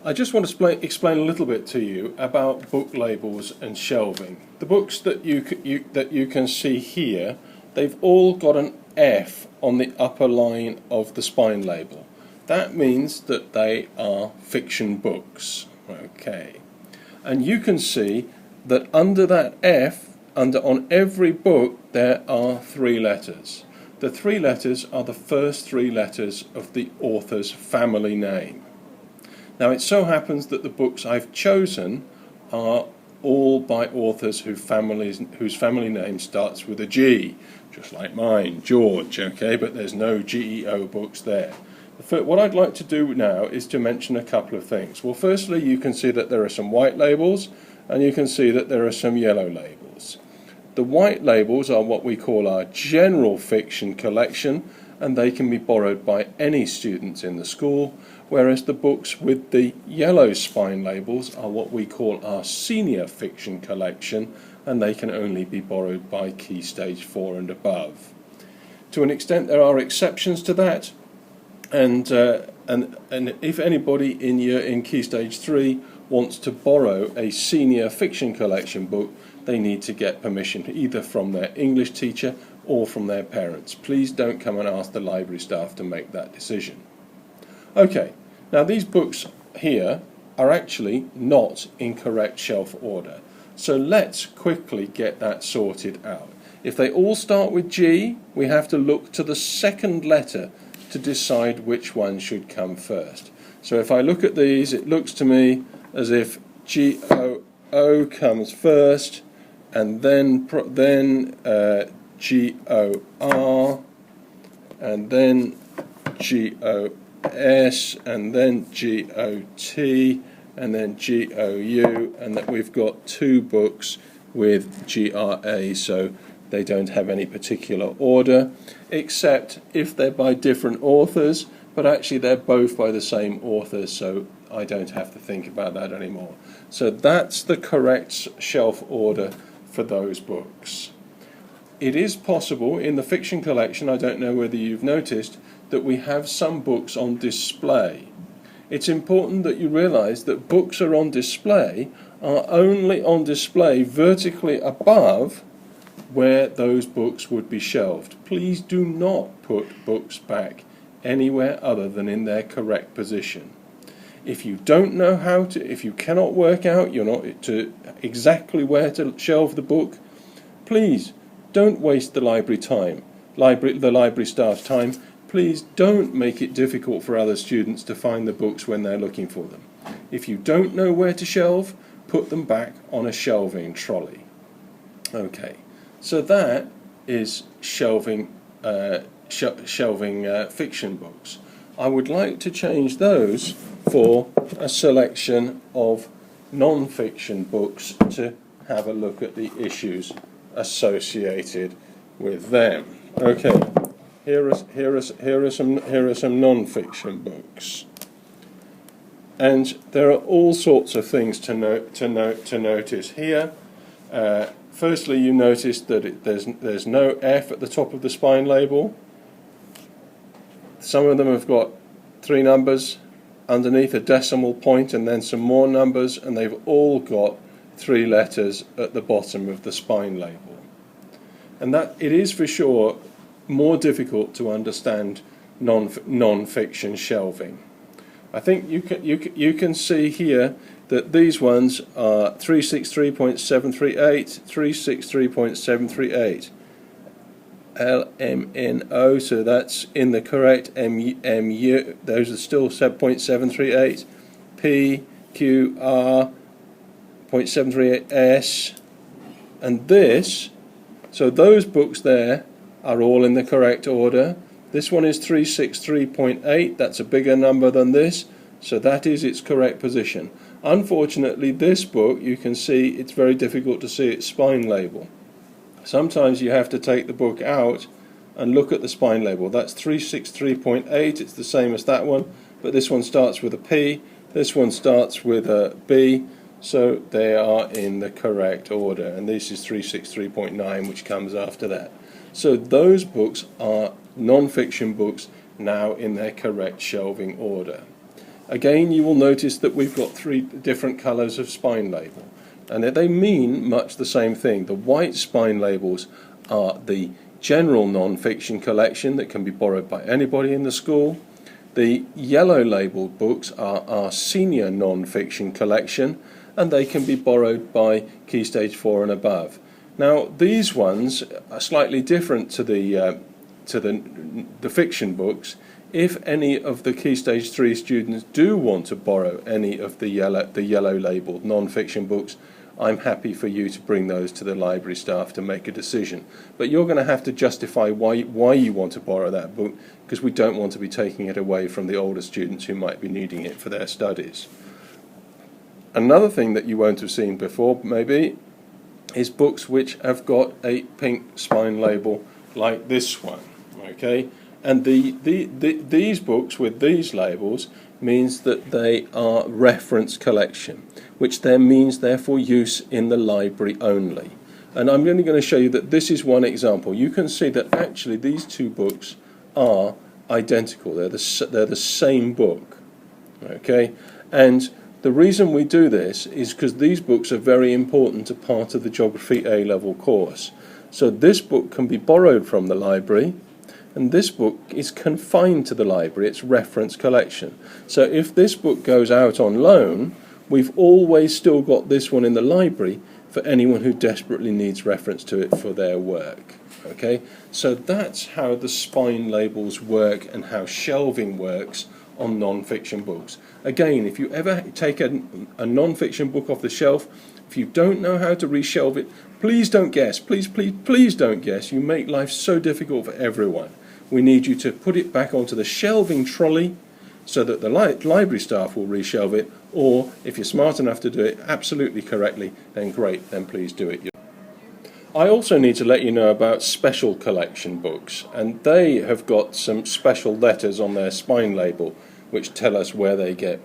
I just want to explain a little bit to you about book labels and shelving. The books that you can see here, they've all got an F on the upper line of the spine label. That means that they are fiction books. Okay, and you can see that under that F, on every book, there are 3 letters. The 3 letters are the first 3 letters of the author's family name. Now it so happens that the books I've chosen are all by authors whose family name starts with a G, just like mine, George, okay, but there's no GEO books there. What I'd like to do now is to mention a couple of things. Well, firstly, you can see that there are some white labels, and you can see that there are some yellow labels. The white labels are what we call our general fiction collection, and they can be borrowed by any students in the school, whereas the books with the yellow spine labels are what we call our senior fiction collection, and they can only be borrowed by Key Stage 4 and above. To an extent there are exceptions to that, and if anybody in Key Stage 3 wants to borrow a senior fiction collection book, they need to get permission either from their English teacher or from their parents. Please don't come and ask the library staff to make that decision. Okay, now these books here are actually not in correct shelf order, so let's quickly get that sorted out. If they all start with G, we have to look to the second letter to decide which one should come first. So if I look at these, it looks to me as if GOO comes first, and then GOR, and then GOS, and then GOT, and then GOU, and that we've got 2 books with GRA, so they don't have any particular order, except if they're by different authors, but actually they're both by the same author, so I don't have to think about that anymore. So that's the correct shelf order for those books. It is possible in the fiction collection, I don't know whether you've noticed, that we have some books on display. It's important that you realise that books are on display are only on display vertically above where those books would be shelved. Please do not put books back anywhere other than in their correct position. If you don't know how to, if you cannot work out exactly where to shelve the book, please don't waste the library staff's time. Please don't make it difficult for other students to find the books when they're looking for them. If you don't know where to shelve, put them back on a shelving trolley. Okay, so that is shelving fiction books. I would like to change those for a selection of non-fiction books to have a look at the issues associated with them. Okay, here are some non-fiction books, and there are all sorts of things to notice here. Firstly, you notice that there's no F at the top of the spine label. Some of them have got 3 numbers underneath a decimal point and then some more numbers, and they've all got 3 letters at the bottom of the spine label. And that it is for sure more difficult to understand non-fiction shelving. I think you can see here that these ones are 363.738, 363.738. LMNO, so that's in the correct MU, those are still 7.738, PQR 0.738S, and this, so those books there are all in the correct order. This one is 363.8, that's a bigger number than this, so that is its correct position. Unfortunately, this book, you can see it's very difficult to see its spine label. Sometimes you have to take the book out and look at the spine label. That's 363.8, it's the same as that one, but this one starts with a P, this one starts with a B, so they are in the correct order, and this is 363.9, which comes after that. So those books are non-fiction books now in their correct shelving order. Again, you will notice that we've got 3 different colours of spine label, and they mean much the same thing. The white spine labels are the general non-fiction collection that can be borrowed by anybody in the school. The yellow labelled books are our senior non-fiction collection, and they can be borrowed by Key Stage 4 and above. Now, these ones are slightly different to the fiction books. If any of the Key Stage 3 students do want to borrow any of the yellow labelled non-fiction books, I'm happy for you to bring those to the library staff to make a decision. But you're going to have to justify why you want to borrow that book, because we don't want to be taking it away from the older students who might be needing it for their studies. Another thing that you won't have seen before, maybe, is books which have got a pink spine label like this one. Okay? And these books with these labels means that they are reference collection, which then means they're for use in the library only. And I'm only going to show you that this is one example. You can see that actually these 2 books are identical. They're the same book. Okay? And the reason we do this is because these books are very important to part of the Geography A-level course. So this book can be borrowed from the library, and this book is confined to the library. It's reference collection. So if this book goes out on loan, we've always still got this one in the library for anyone who desperately needs reference to it for their work. Okay, so that's how the spine labels work and how shelving works on non-fiction books. Again, if you ever take a non-fiction book off the shelf, if you don't know how to reshelve it, please don't guess. Please don't guess. You make life so difficult for everyone. We need you to put it back onto the shelving trolley so that the library staff will reshelve it, or if you're smart enough to do it absolutely correctly, then great, then please do it. I also need to let you know about special collection books, and they have got some special letters on their spine label which tell us where they get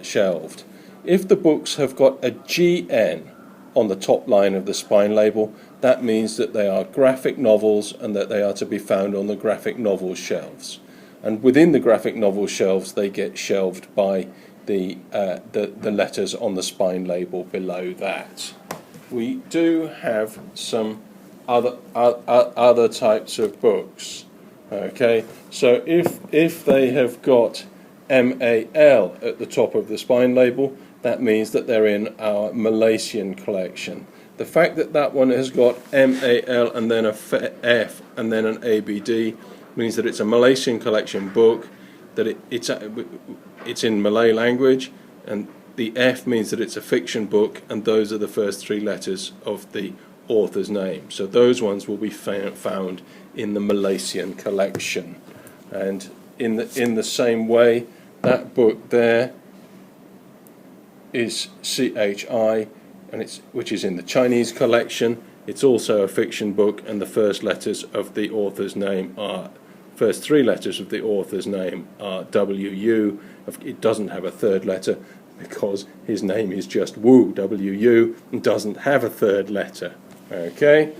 shelved. If the books have got a GN on the top line of the spine label, that means that they are graphic novels and that they are to be found on the graphic novel shelves. And within the graphic novel shelves, they get shelved by the letters on the spine label below that. We do have some other types of books. Okay, so if they have got MAL at the top of the spine label, that means that they're in our Malaysian collection. The fact that that one has got MAL and then a F and then an ABD means that it's a Malaysian collection book, that it's in Malay language, and the F means that it's a fiction book, and those are the first 3 letters of the author's name. So those ones will be found in the Malaysian collection. And in the same way, that book there is CHI, which is in the Chinese collection. It's also a fiction book, and the first 3 letters of the author's name are WU. It doesn't have a 3rd letter because his name is just Wu, WU, and doesn't have a 3rd letter. Okay,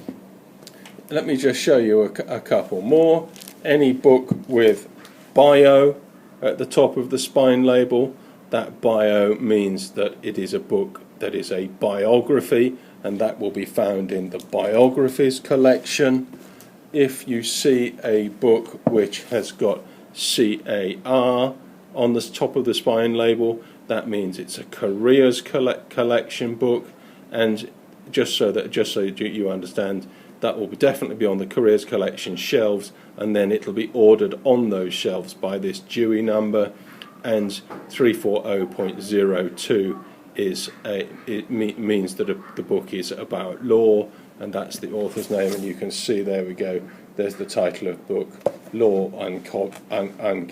let me just show you a couple more. Any book with bio at the top of the spine label, that bio means that it is a book that is a biography, and that will be found in the biographies collection. If you see a book which has got CAR on the top of the spine label, that means it's a careers collection book, and just so you understand, that will definitely be on the careers collection shelves, and then it'll be ordered on those shelves by this Dewey number, and 340.02 means that the book is about law, and that's the author's name, and you can see, there we go, there's the title of the book, Law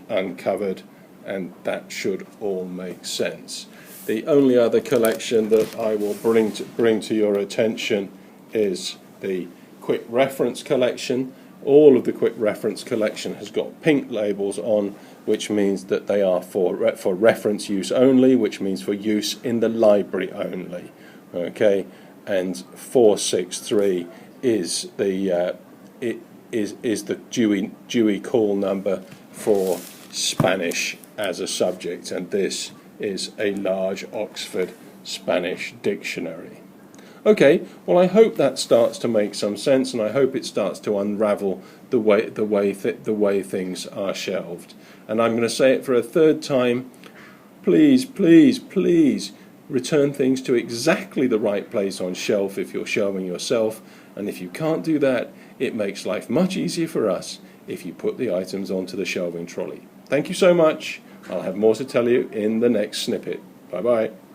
Uncovered, and that should all make sense. The only other collection that I will bring to your attention is the quick reference collection. All of the quick reference collection has got pink labels on, which means that they are for reference use only, which means for use in the library only. Okay, and 463 is the Dewey call number for Spanish as a subject, and this is a large Oxford Spanish dictionary. Okay, well, I hope that starts to make some sense, and I hope it starts to unravel the way things are shelved. And I'm going to say it for a third time. Please, please, please return things to exactly the right place on shelf if you're shelving yourself. And if you can't do that, it makes life much easier for us if you put the items onto the shelving trolley. Thank you so much. I'll have more to tell you in the next snippet. Bye-bye.